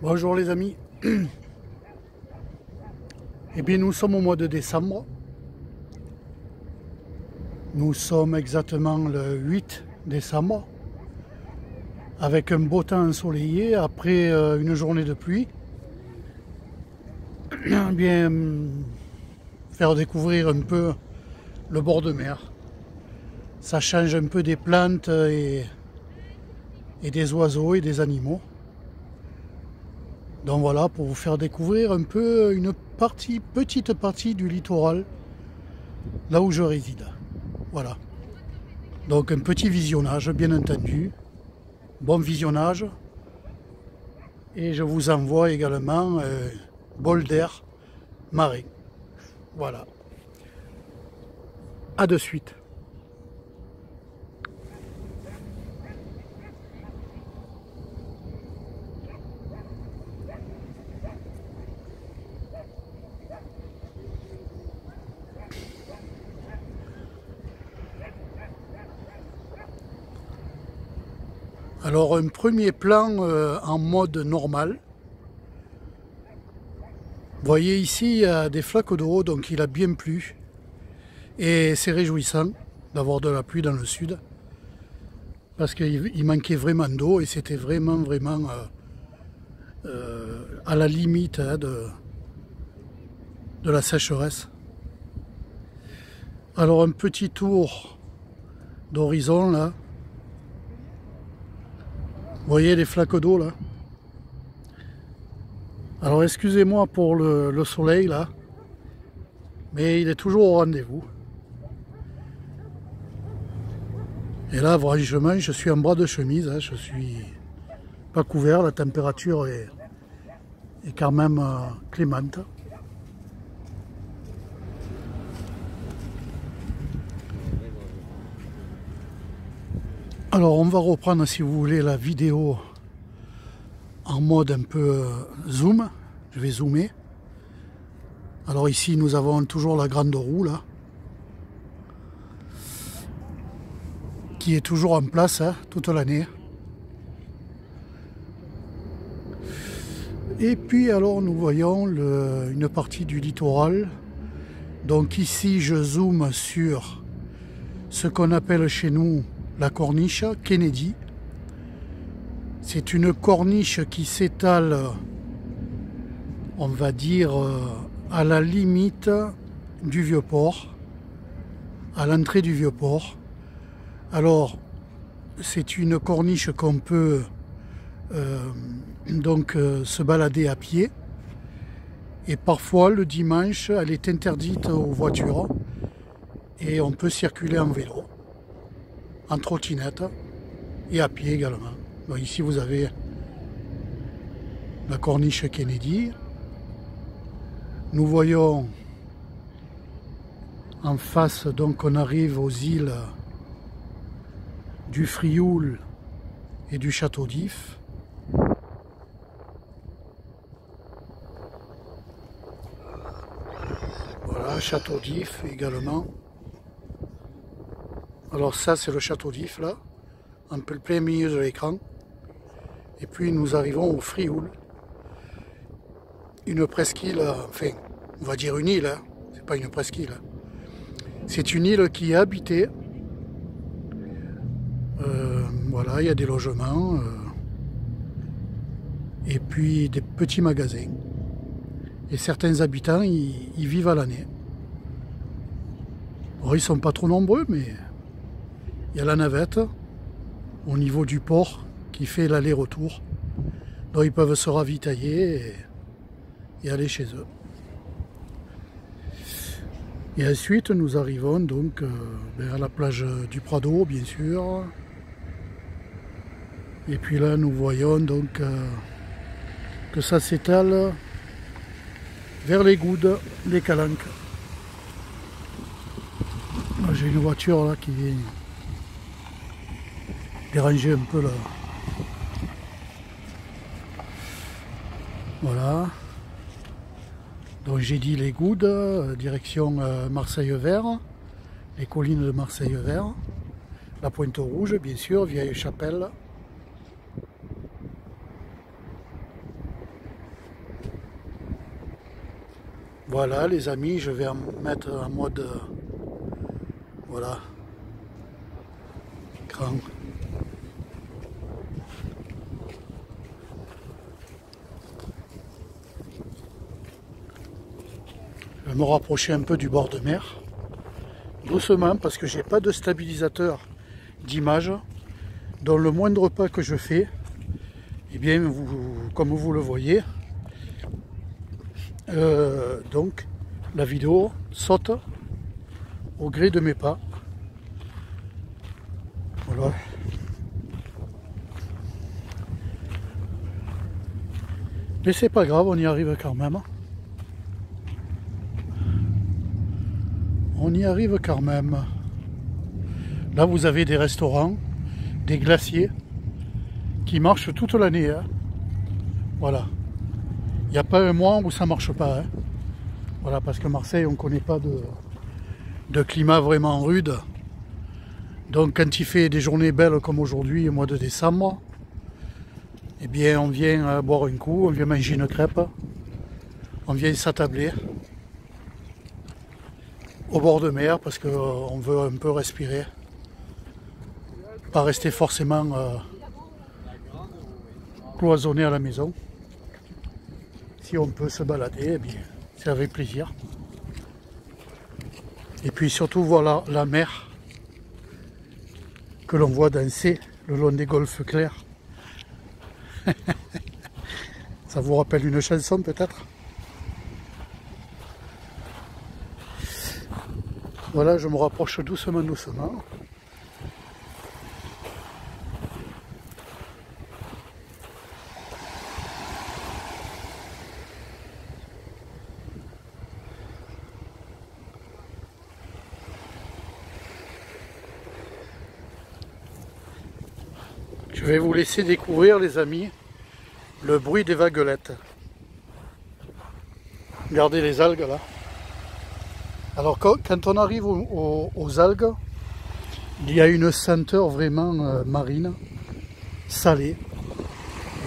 Bonjour les amis. Eh bien nous sommes au mois de décembre. Nous sommes exactement le 8 décembre. Avec un beau temps ensoleillé après une journée de pluie. Eh bien faire découvrir un peu le bord de mer. Ça change un peu des plantes et des oiseaux et des animaux. Donc voilà, pour vous faire découvrir un peu une petite partie du littoral, là où je réside. Voilà. Donc un petit visionnage, bien entendu. Bon visionnage. Et je vous envoie également bol d'air marin. Voilà. À de suite. Alors un premier plan en mode normal. Vous voyez ici il y a des flaques d'eau, donc il a bien plu. Et c'est réjouissant d'avoir de la pluie dans le sud. Parce qu'il manquait vraiment d'eau et c'était vraiment à la limite de la sécheresse. Alors un petit tour d'horizon là. Vous voyez les flaques d'eau là. Alors excusez-moi pour le soleil là, mais il est toujours au rendez-vous. Et là, franchement, je suis en bras de chemise, hein, je suis pas couvert, la température est quand même clémente. Alors on va reprendre, si vous voulez, la vidéo en mode un peu zoom. Je vais zoomer. Alors ici nous avons toujours la grande roue là, qui est toujours en place hein, toute l'année. Et puis alors nous voyons une partie du littoral. Donc ici je zoome sur ce qu'on appelle chez nous la corniche Kennedy. C'est une corniche qui s'étale, on va dire, à la limite du Vieux-Port, à l'entrée du Vieux-Port. Alors, c'est une corniche qu'on peut se balader à pied. Et parfois, le dimanche, elle est interdite aux voitures. Et on peut circuler en vélo, en trottinette et à pied également. Donc ici, vous avez la corniche Kennedy. Nous voyons en face, donc on arrive aux îles du Frioul et du Château d'If. Voilà, Château d'If également. Alors ça c'est le Château d'If là, en plein milieu de l'écran. Et puis nous arrivons au Frioul. Une presqu'île, enfin on va dire une île, hein. C'est pas une presqu'île. C'est une île qui est habitée. Voilà, il y a des logements et puis des petits magasins. Et certains habitants, ils vivent à l'année. Bon, ils sont pas trop nombreux, mais il y a la navette au niveau du port qui fait l'aller-retour. Donc ils peuvent se ravitailler et aller chez eux. Et ensuite, nous arrivons donc à la plage du Prado, bien sûr. Et puis là, nous voyons donc que ça s'étale vers les Goudes, les Calanques. J'ai une voiture là qui vient déranger un peu là. Voilà. Donc j'ai dit les Goudes, direction Marseille-Vert, les collines de Marseille-Vert, la Pointe-Rouge, bien sûr, Vieille Chapelle. Voilà les amis, je vais en mettre en mode voilà, écran. Je vais me rapprocher un peu du bord de mer, doucement parce que j'ai pas de stabilisateur d'image, donc le moindre pas que je fais, et bien comme vous le voyez, donc la vidéo saute au gré de mes pas. Voilà. Mais c'est pas grave, on y arrive quand même. On y arrive quand même. Là vous avez des restaurants, des glaciers qui marchent toute l'année. Hein. Voilà. Il n'y a pas un mois où ça marche pas. Hein. Voilà, parce que Marseille, on ne connaît pas de climat vraiment rude. Donc quand il fait des journées belles comme aujourd'hui, au mois de décembre, eh bien on vient boire un coup, on vient manger une crêpe, on vient s'attabler au bord de mer parce qu'on veut un peu respirer, pas rester forcément cloisonné à la maison. Si on peut se balader, eh bien c'est avec plaisir. Et puis surtout voir la mer que l'on voit danser le long des golfes clairs. Ça vous rappelle une chanson peut-être? Voilà, je me rapproche doucement, doucement. Je vais vous laisser découvrir, les amis, le bruit des vaguelettes. Regardez les algues là. Alors quand on arrive aux algues, il y a une senteur vraiment marine, salée,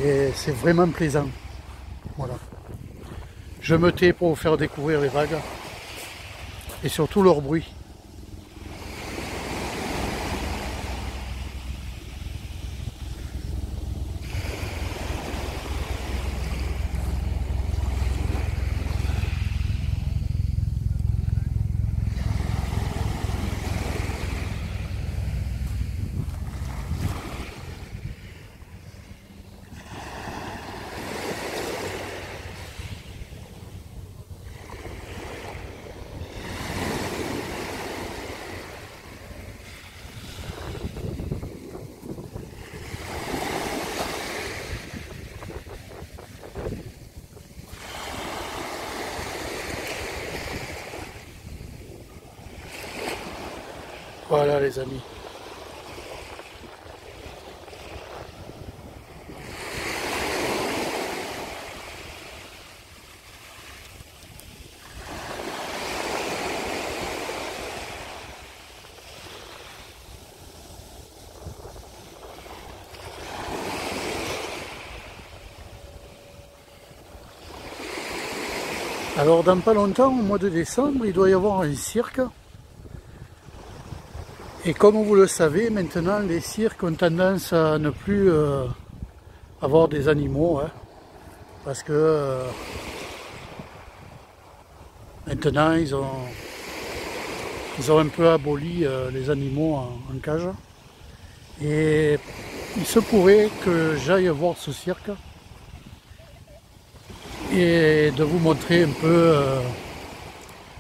et c'est vraiment plaisant. Voilà. Je me tais pour vous faire découvrir les vagues et surtout leur bruit. Voilà les amis. Alors dans pas longtemps, au mois de décembre, il doit y avoir un cirque. Et comme vous le savez, maintenant les cirques ont tendance à ne plus avoir des animaux, hein, parce que maintenant ils ont un peu aboli les animaux en cage. Et il se pourrait que j'aille voir ce cirque et de vous montrer un peu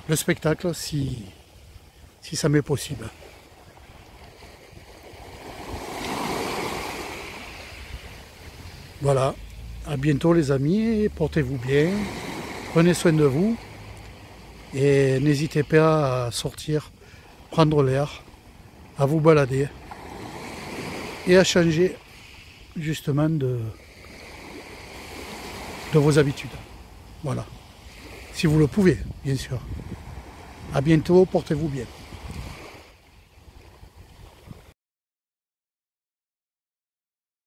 le spectacle si ça m'est possible. Voilà, à bientôt les amis, portez-vous bien, prenez soin de vous et n'hésitez pas à sortir, prendre l'air, à vous balader et à changer justement de vos habitudes. Voilà, si vous le pouvez, bien sûr. À bientôt, portez-vous bien.